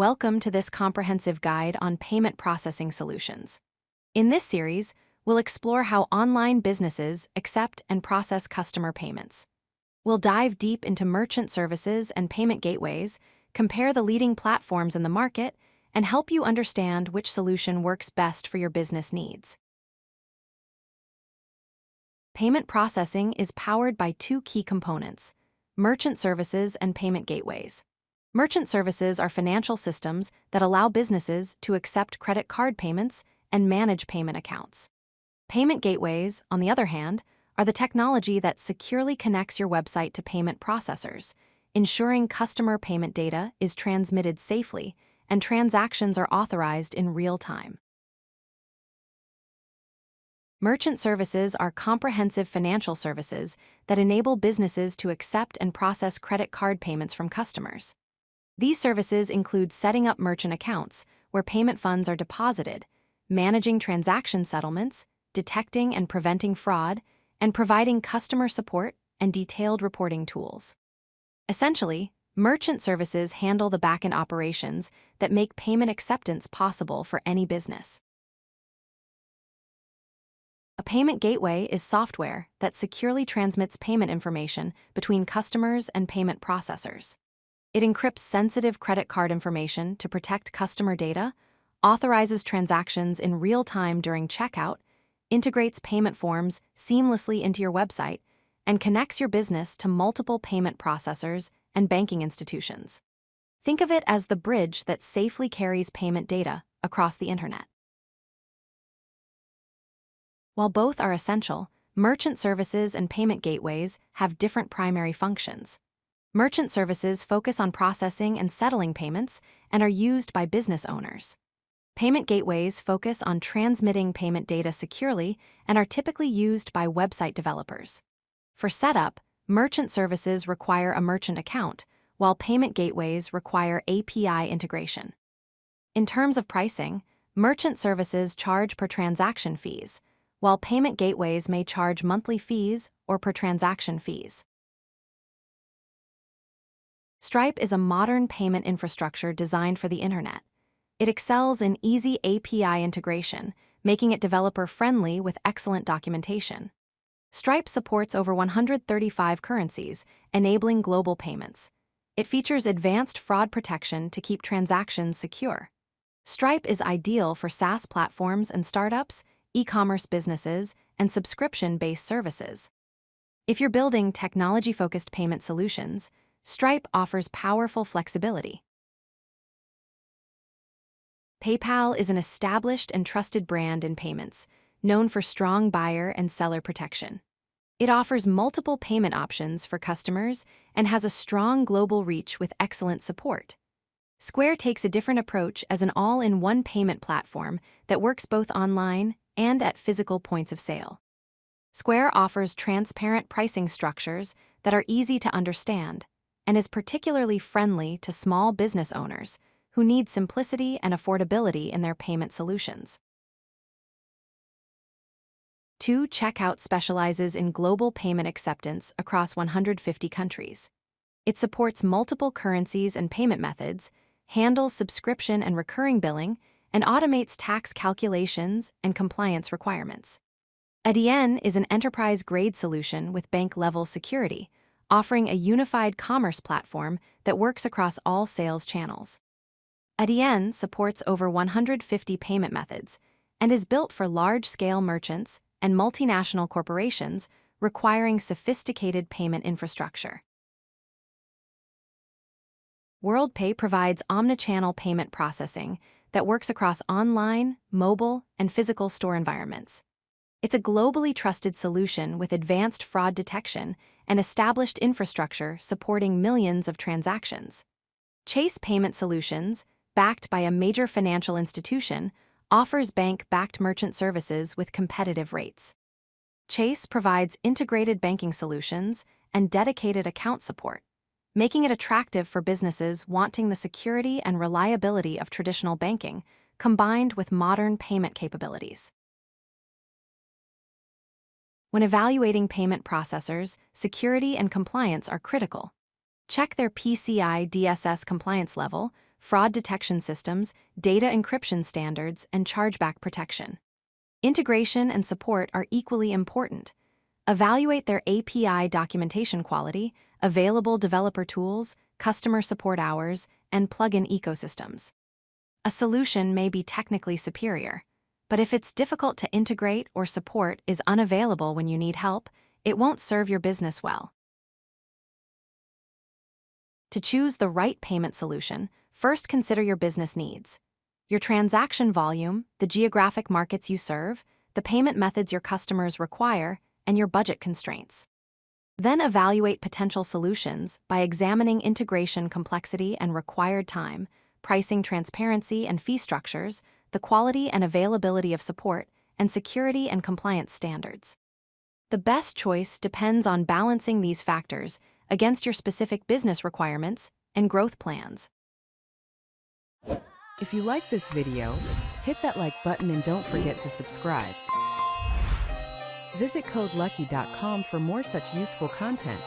Welcome to this comprehensive guide on payment processing solutions. In this series, we'll explore how online businesses accept and process customer payments. We'll dive deep into merchant services and payment gateways, compare the leading platforms in the market, and help you understand which solution works best for your business needs. Payment processing is powered by two key components: merchant services and payment gateways. Merchant services are financial systems that allow businesses to accept credit card payments and manage payment accounts. Payment gateways, on the other hand, are the technology that securely connects your website to payment processors, ensuring customer payment data is transmitted safely and transactions are authorized in real time. Merchant services are comprehensive financial services that enable businesses to accept and process credit card payments from customers. These services include setting up merchant accounts, where payment funds are deposited, managing transaction settlements, detecting and preventing fraud, and providing customer support and detailed reporting tools. Essentially, merchant services handle the back-end operations that make payment acceptance possible for any business. A payment gateway is software that securely transmits payment information between customers and payment processors. It encrypts sensitive credit card information to protect customer data, authorizes transactions in real time during checkout, integrates payment forms seamlessly into your website, and connects your business to multiple payment processors and banking institutions. Think of it as the bridge that safely carries payment data across the internet. While both are essential, merchant services and payment gateways have different primary functions. Merchant services focus on processing and settling payments and are used by business owners. Payment gateways focus on transmitting payment data securely and are typically used by website developers. For setup, merchant services require a merchant account, while payment gateways require API integration. In terms of pricing, merchant services charge per transaction fees, while payment gateways may charge monthly fees or per transaction fees. Stripe is a modern payment infrastructure designed for the internet. It excels in easy API integration, making it developer-friendly with excellent documentation. Stripe supports over 135 currencies, enabling global payments. It features advanced fraud protection to keep transactions secure. Stripe is ideal for SaaS platforms and startups, e-commerce businesses, and subscription-based services. If you're building technology-focused payment solutions, Stripe offers powerful flexibility. PayPal is an established and trusted brand in payments, known for strong buyer and seller protection. It offers multiple payment options for customers and has a strong global reach with excellent support. Square takes a different approach as an all-in-one payment platform that works both online and at physical points of sale. Square offers transparent pricing structures that are easy to understand and is particularly friendly to small business owners who need simplicity and affordability in their payment solutions. 2. Checkout specializes in global payment acceptance across 150 countries. It supports multiple currencies and payment methods, handles subscription and recurring billing, and automates tax calculations and compliance requirements. Adyen is an enterprise-grade solution with bank-level security, offering a unified commerce platform that works across all sales channels. Adyen supports over 150 payment methods and is built for large-scale merchants and multinational corporations requiring sophisticated payment infrastructure. Worldpay provides omnichannel payment processing that works across online, mobile, and physical store environments. It's a globally trusted solution with advanced fraud detection and established infrastructure supporting millions of transactions. Chase Payment Solutions, backed by a major financial institution, offers bank-backed merchant services with competitive rates. Chase provides integrated banking solutions and dedicated account support, making it attractive for businesses wanting the security and reliability of traditional banking, combined with modern payment capabilities. When evaluating payment processors, security and compliance are critical. Check their PCI DSS compliance level fraud detection systems, data encryption standards, and chargeback protection. Integration and support are equally important. Evaluate their API documentation quality, available developer tools, customer support hours, and plugin ecosystems. A solution may be technically superior, but if it's difficult to integrate or support is unavailable when you need help, it won't serve your business well. To choose the right payment solution, first consider your business needs. Your transaction volume, the geographic markets you serve, the payment methods your customers require, and your budget constraints. Then evaluate potential solutions by examining integration complexity and required time, pricing transparency and fee structures, the quality and availability of support, and security and compliance standards. The best choice depends on balancing these factors against your specific business requirements and growth plans. If you like this video, hit that like button and don't forget to subscribe. Visit codelucky.com for more such useful content.